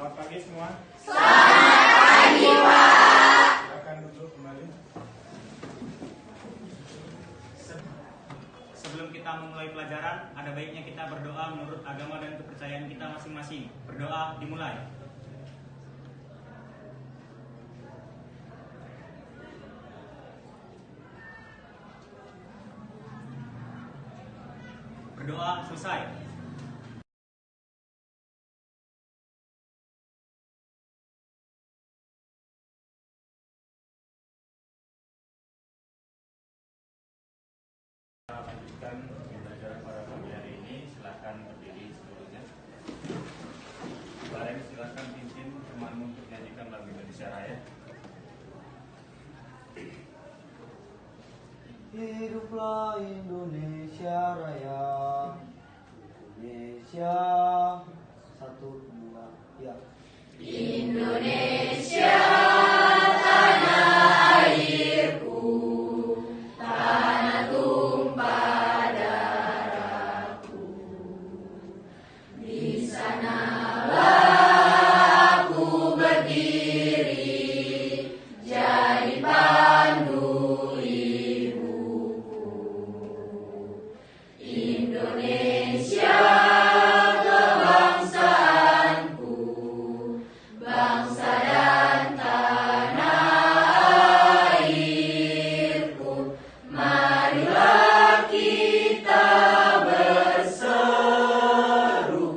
Selamat pagi semua. Selamat pagi, Pak. Silakan duduk kembali. Sebelum kita memulai pelajaran, ada baiknya kita berdoa menurut agama dan kepercayaan kita masing-masing. Berdoa dimulai. Berdoa selesai. Lanjutkan pembelajaran pada pagi hari ini. Silakan berdiri seluruhnya. Bareng silakan pimpin temanmu untuk menyanyikan lagu Indonesia Raya. Hiduplah Indonesia Raya, Indonesia satu dua ya. Indonesia tanah airku, tanah tumpah darahku. Di sanalah aku berdiri, jadi pandu ibuku. Indonesia kebangsaanku, bangsa dan tanah airku. Marilah kita berseru,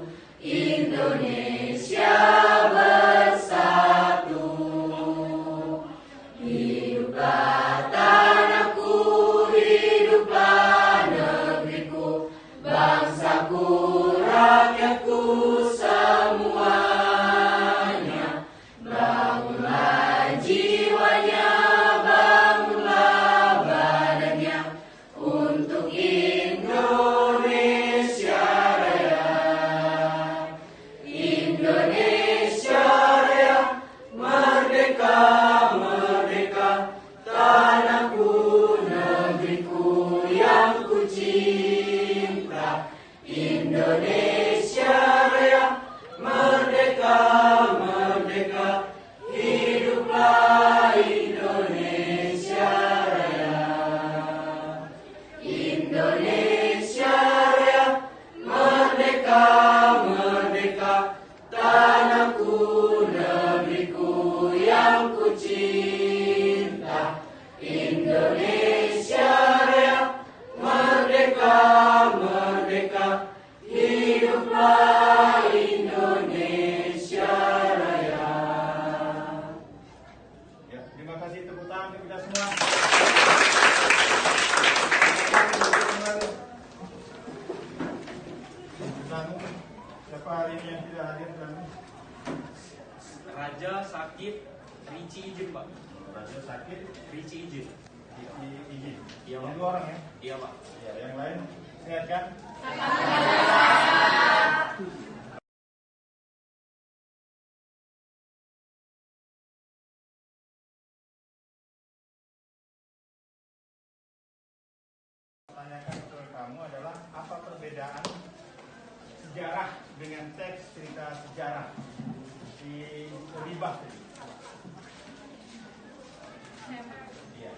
Indonesia bersatu. Hiduplah tanahku, hiduplah negeriku, bangsaku, rakyatku semuanya. Bangunlah jiwanya, bangunlah badannya untuk Indonesia Raya. Indonesia Raya, merdeka, merdeka, tanahku, negeriku yang ku cinta. Indonesia Raya, merdeka, merdeka, hiduplah Indonesia Raya. Indonesia Raya, merdeka, merdeka, tanahku, negeriku yang ku cinta. Indonesia Raya, merdeka, merdeka, hiduplah Indonesia Raya. Ya, terima kasih, tepuk tangan untuk kita semua. Lalu, siapa hari ini yang tidak hadir? Lalu, Raja sakit, Ricci izin, Pak. Raja sakit, Ricci izin. izin. Iya, Pak. Ini dua orang ya? Iya, Pak. Ya, yang lain sehat kan? Tanyakan ke kamu adalah apa perbedaan sejarah dengan teks cerita sejarah di Ribah tadi? Iya.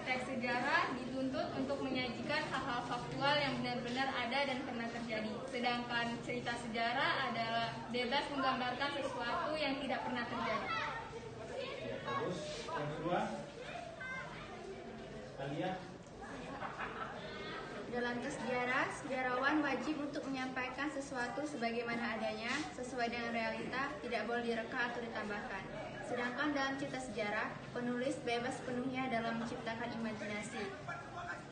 Teks sejarah dituntut untuk menyajikan hal-hal faktual yang benar-benar ada dan pernah terjadi. Sedangkan cerita sejarah adalah bebas menggambarkan sesuatu yang tidak pernah terjadi. Ya, terus yang kedua, Alia. Dalam teks sejarah, sejarawan wajib untuk menyampaikan sesuatu sebagaimana adanya, sesuai dengan realita, tidak boleh direka atau ditambahkan. Sedangkan dalam cerita sejarah, penulis bebas sepenuhnya dalam menciptakan imajinasi,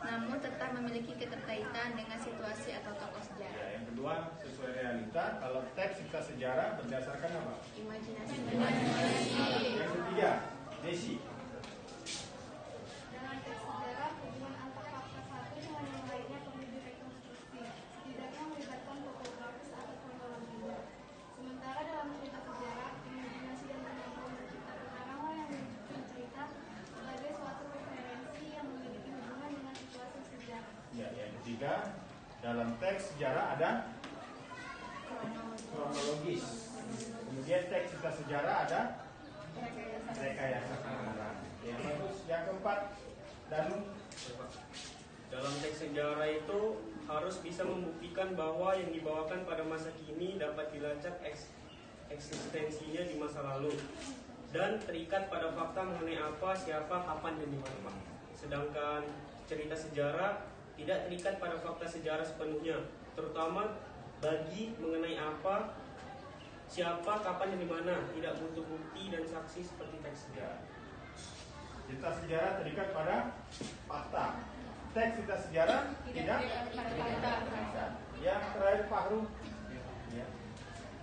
namun tetap memiliki keterkaitan dengan situasi atau tokoh sejarah. Ya, yang kedua sesuai realita. Kalau teks cerita sejarah berdasarkan apa? Imajinasi. Yang ketiga, Desi. Dalam teks sejarah, hubungan antar fakta satu dengan yang lainnya perlu direkonstruksi, setidaknya melibatkan topografis atau kronologi. Sementara dalam cerita sejarah, imajinasi dan kemampuan menciptakan arah yang menunjukkan cerita sebagai suatu referensi yang memiliki hubungan dengan situasi sejarah. Ya, yang ketiga, dalam teks sejarah ada kronologis. Kemudian teks cerita sejarah ada rekayasa kebenaran. Yang bagus. Yang keempat, Danu. Dalam teks sejarah itu harus bisa membuktikan bahwa yang dibawakan pada masa kini dapat dilacak eksistensinya di masa lalu dan terikat pada fakta mengenai apa, siapa, kapan, dan di mana. Sedangkan cerita sejarah tidak terikat pada fakta sejarah sepenuhnya, terutama bagi mengenai apa, siapa, kapan, dan di mana. Tidak butuh bukti dan saksi seperti teks sejarah. Cerita sejarah terikat pada fakta. Teks cerita sejarah tidak terikat pada fakta. Yang terakhir, Fahru. Ya.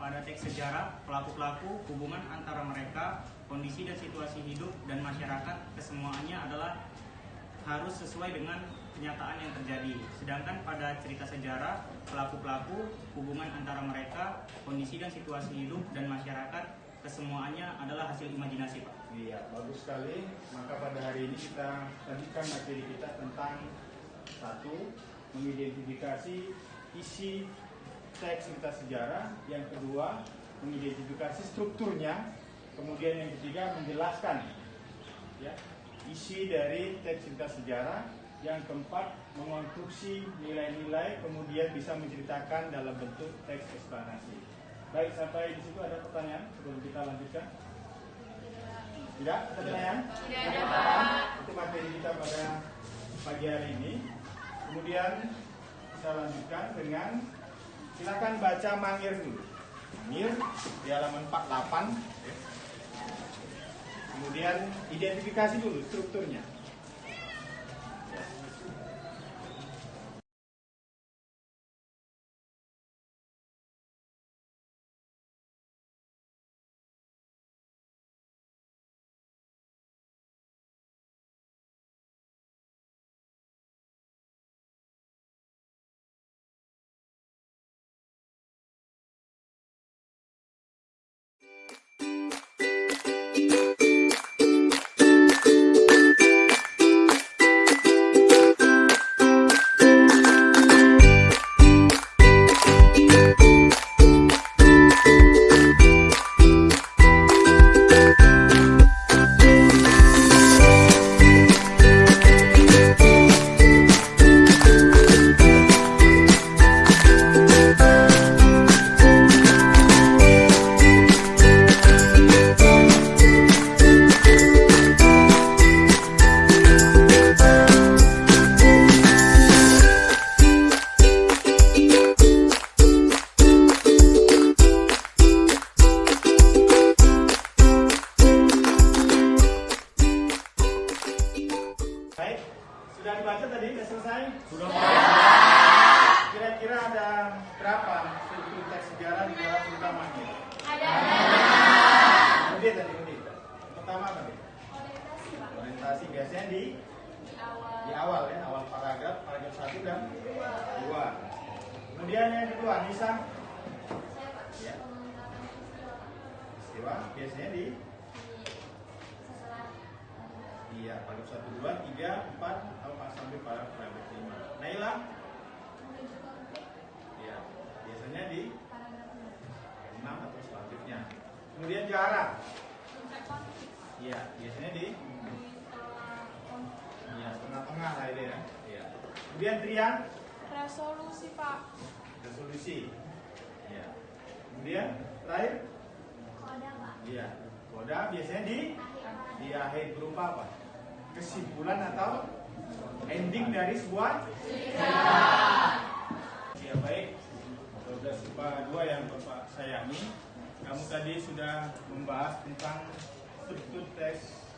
Pada teks sejarah, pelaku-pelaku, hubungan antara mereka, kondisi dan situasi hidup dan masyarakat kesemuanya adalah harus sesuai dengan kenyataan yang terjadi. Sedangkan pada cerita sejarah, pelaku-pelaku, hubungan antara mereka, kondisi dan situasi hidup dan masyarakat kesemuanya adalah hasil imajinasi, Pak. Iya, bagus sekali. Maka pada hari ini kita lanjutkan materi kita tentang satu, mengidentifikasi isi teks cerita sejarah. Yang kedua, mengidentifikasi strukturnya. Kemudian yang ketiga, menjelaskan ya, isi dari teks cerita sejarah. Yang keempat, mengonstruksi nilai-nilai, kemudian bisa menceritakan dalam bentuk teks eksplanasi. Baik, sampai di situ ada pertanyaan sebelum kita lanjutkan? Tidak? Ada pertanyaan? Tidak ada, Pak. Itu materi kita pada pagi hari ini. Kemudian kita lanjutkan dengan, silakan baca Mangir dulu. Mangir di halaman 48. Kemudian identifikasi dulu strukturnya. Sudah dibaca tadi? Sudah selesai? Sudah. Kira-kira ada berapa struktur teks sejarah di dalam cerita Mangir? Ada. Kemudian tadi. Pertama apa nih? Orientasi, Pak. Orientasi biasanya di awal ya, awal paragraf 1 dan 2. Kemudian yang kedua, Nisa. Ya. Istiwa biasanya di iya, paragraf 1, 2, 3, 4 sampai paragraf 5. Naila? Iya, biasanya di 6 atau selanjutnya. Kemudian Jara? Iya, biasanya di iya, tengah-tengah lah ini ya. Iya. Kemudian Trian? Resolusi, Pak. Resolusi. Iya. Kemudian terakhir? Koda, Pak. Iya. Koda biasanya di akhir berupa apa? Kesimpulan atau ending dari sebuah cerita. Ya baik, 12 IPA 2 yang Bapak sayangi, kamu tadi sudah membahas tentang struktur teks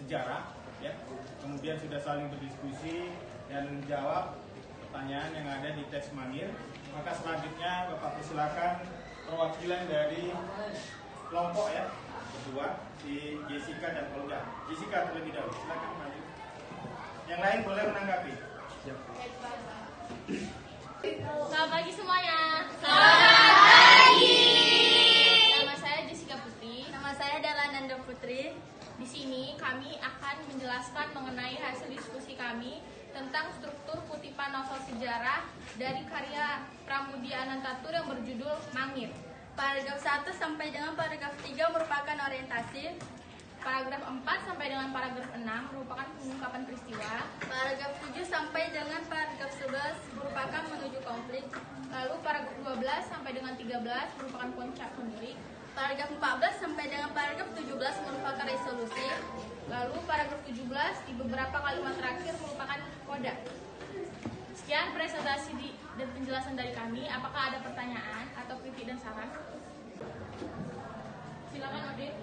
sejarah, ya. Kemudian sudah saling berdiskusi dan menjawab pertanyaan yang ada di teks Mangir. Maka selanjutnya Bapak persilakan perwakilan dari kelompok ya, kedua si Jessica dan Olga. Jessica terlebih dahulu, silakan maju. Yang lain boleh menanggapi. Selamat pagi semuanya. Selamat pagi. Nama saya Jessica Putri. Nama saya adalah Nanda Putri. Di sini kami akan menjelaskan mengenai hasil diskusi kami tentang struktur kutipan merupakan novel sejarah dari karya Pramudia Anantatur yang berjudul Mangir. Paragraf 1 sampai dengan paragraf 3 merupakan orientasi. Paragraf 4 sampai dengan paragraf 6 merupakan pengungkapan peristiwa. Paragraf 7 sampai dengan paragraf 11 merupakan menuju konflik. Lalu paragraf 12 sampai dengan 13 merupakan puncak konflik. Paragraf 14 sampai dengan paragraf 17 merupakan resolusi. Lalu paragraf 17 di beberapa kalimat terakhir merupakan koda. Sekian presentasi dan penjelasan dari kami. Apakah ada pertanyaan atau kritik dan saran? Silakan Odin.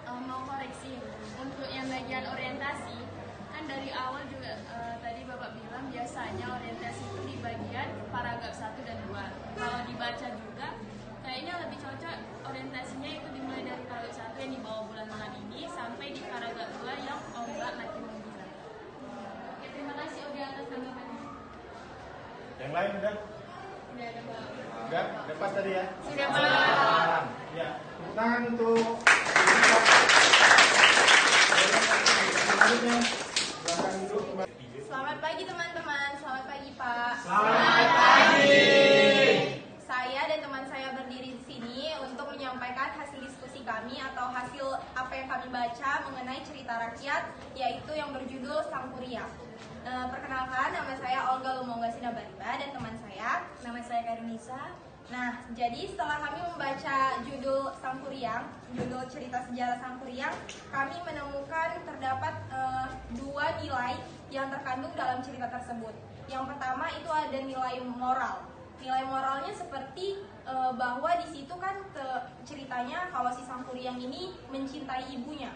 Mau koreksi untuk yang bagian orientasi, kan dari awal juga tadi Bapak bilang biasanya orientasi itu di bagian paragraf 1 dan 2. Kalau dibaca juga kayaknya lebih cocok orientasinya itu dimulai dari paragraf 1 yang dibawa bulan malam ini sampai di paragraf 2 yang ombak makin menggilat. Oke, terima kasih Odi atas tanggapannya. Yang lain udah? Udah pas tadi ya? Sudah Pak. Ya, tepuk tangan untuk Selamat pagi teman-teman, selamat pagi Pak. Selamat pagi. Saya dan teman saya berdiri di sini untuk menyampaikan hasil diskusi kami atau hasil apa yang kami baca mengenai cerita rakyat, yaitu yang berjudul Sang Kuryang. Perkenalkan, nama saya Olga Lumongga Sinabariba dan teman saya, nama saya Karunisa. Nah, jadi setelah kami membaca judul Sang Kuryang, judul cerita sejarah Sang Kuryang, kami menemukan terdapat dua nilai yang terkandung dalam cerita tersebut. Yang pertama itu ada nilai moral. Nilai moralnya seperti bahwa di situ kan ceritanya kalau si Sang Kuryang ini mencintai ibunya.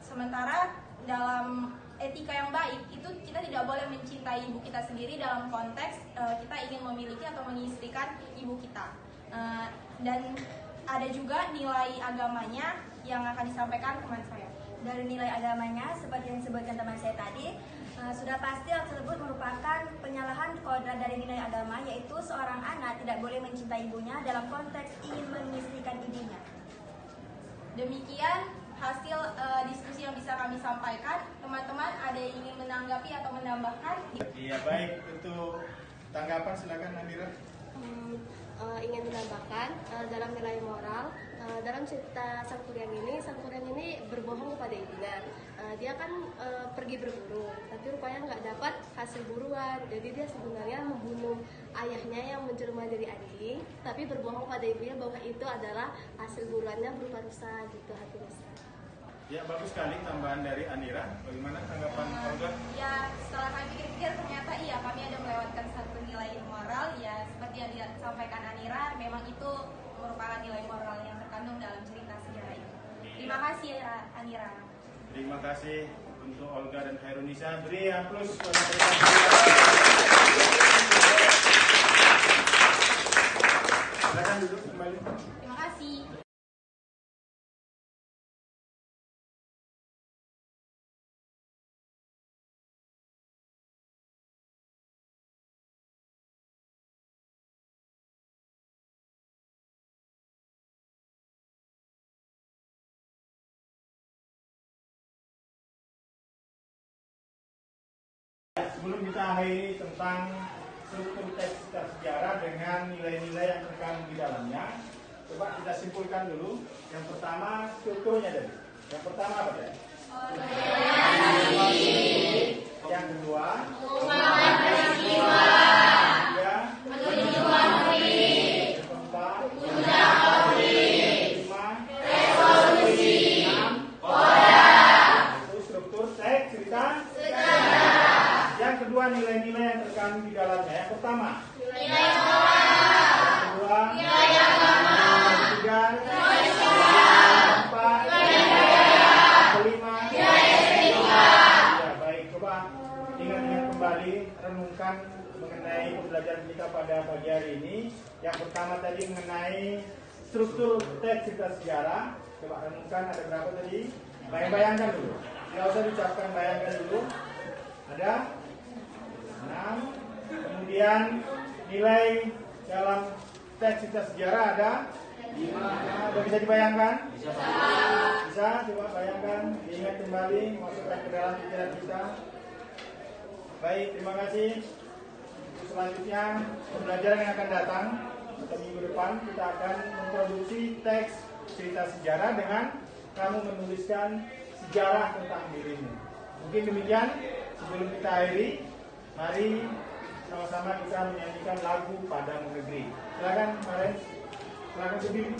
Sementara dalam etika yang baik itu kita tidak boleh mencintai ibu kita sendiri dalam konteks kita ingin memiliki atau mengistrikan ibu kita. Dan ada juga nilai agamanya yang akan disampaikan teman saya. Dari nilai agamanya, seperti yang disebutkan teman saya tadi, sudah pasti hal tersebut merupakan penyalahan kodrat dari nilai agama, yaitu seorang anak tidak boleh mencintai ibunya dalam konteks ingin mengistrikan ibunya. Demikian hasil diskusi yang bisa kami sampaikan. Teman-teman ada yang ingin menanggapi atau menambahkan? Iya, baik. Untuk tanggapan silakan Nadira. Ingin menambahkan dalam nilai moral dalam cerita Sang Kuryang ini berbohong kepada ibunya. Dia kan pergi berburu, tapi rupanya nggak dapat hasil buruan. Jadi dia sebenarnya membunuh ayahnya yang menjelma dari anjing, tapi berbohong pada ibunya bahwa itu adalah hasil buruannya berupa rusa gitu, hati rusa. Ya, bagus sekali tambahan dari Anira. Bagaimana tanggapan Olga? Ya, setelah kami pikir-pikir ternyata iya kami ada melewatkan satu nilai moral. Ya, seperti yang disampaikan Anira, memang itu merupakan nilai moral yang terkandung dalam cerita sejarah itu. Terima kasih Anira. Terima kasih untuk Olga dan Khairunisa. Beri aplaus pada mereka. Silakan duduk kembali. Terima kasih. Sebelum kita akhiri tentang struktur teks sejarah dengan nilai-nilai yang terkandung di dalamnya, coba kita simpulkan dulu. Yang pertama strukturnya tadi. Yang pertama apa ya? Yang kedua, pengulangan peristiwa. Tiga, penujuan motif. Keempat, puncak konflik. Lima, resolusi. Enam, koda. Itu struktur teks cerita sejarah. Yang kedua nilai-nilai yang terkandung di dalamnya. Yang pertama nilai moral. Yang kedua nilai agama. Yang ketiga nilai sosial. Yang keempat nilai budaya. Kelima nilai estetika. Ya, baik, coba ingat-ingat kembali, renungkan mengenai pembelajaran kita pada pagi hari ini. Yang pertama tadi mengenai struktur teks cerita sejarah. Coba renungkan ada berapa tadi? Bayang-bayangkan dulu. Tidak usah diucapkan, bayangkan dulu. Ada 6. Kemudian nilai dalam teks cerita sejarah ada 5. Sudah bisa dibayangkan? Bisa, coba bayangkan, diingat kembali, masukkan ke dalam pikiran kita. Baik, terima kasih. Untuk selanjutnya, pembelajaran yang akan datang atau minggu depan kita akan memproduksi teks cerita sejarah dengan kamu menuliskan sejarah tentang dirimu. Mungkin demikian. Sebelum kita akhiri, mari sama-sama kita menyanyikan lagu Padang Negeri. Silakan, Maren. Silakan berdiri.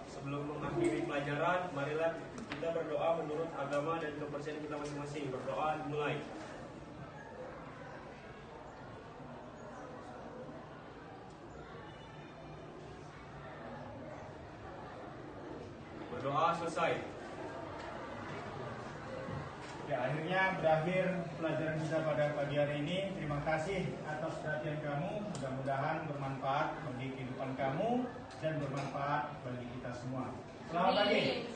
Sebelum mengakhiri pelajaran, marilah kita berdoa menurut agama dan kepercayaan kita masing-masing. Berdoa dimulai. Berdoa selesai. Ya, akhirnya berakhir pelajaran kita pada pagi hari ini. Terima kasih atas perhatian kamu. Mudah-mudahan bermanfaat bagi kehidupan kamu dan bermanfaat bagi kita semua. Selamat pagi.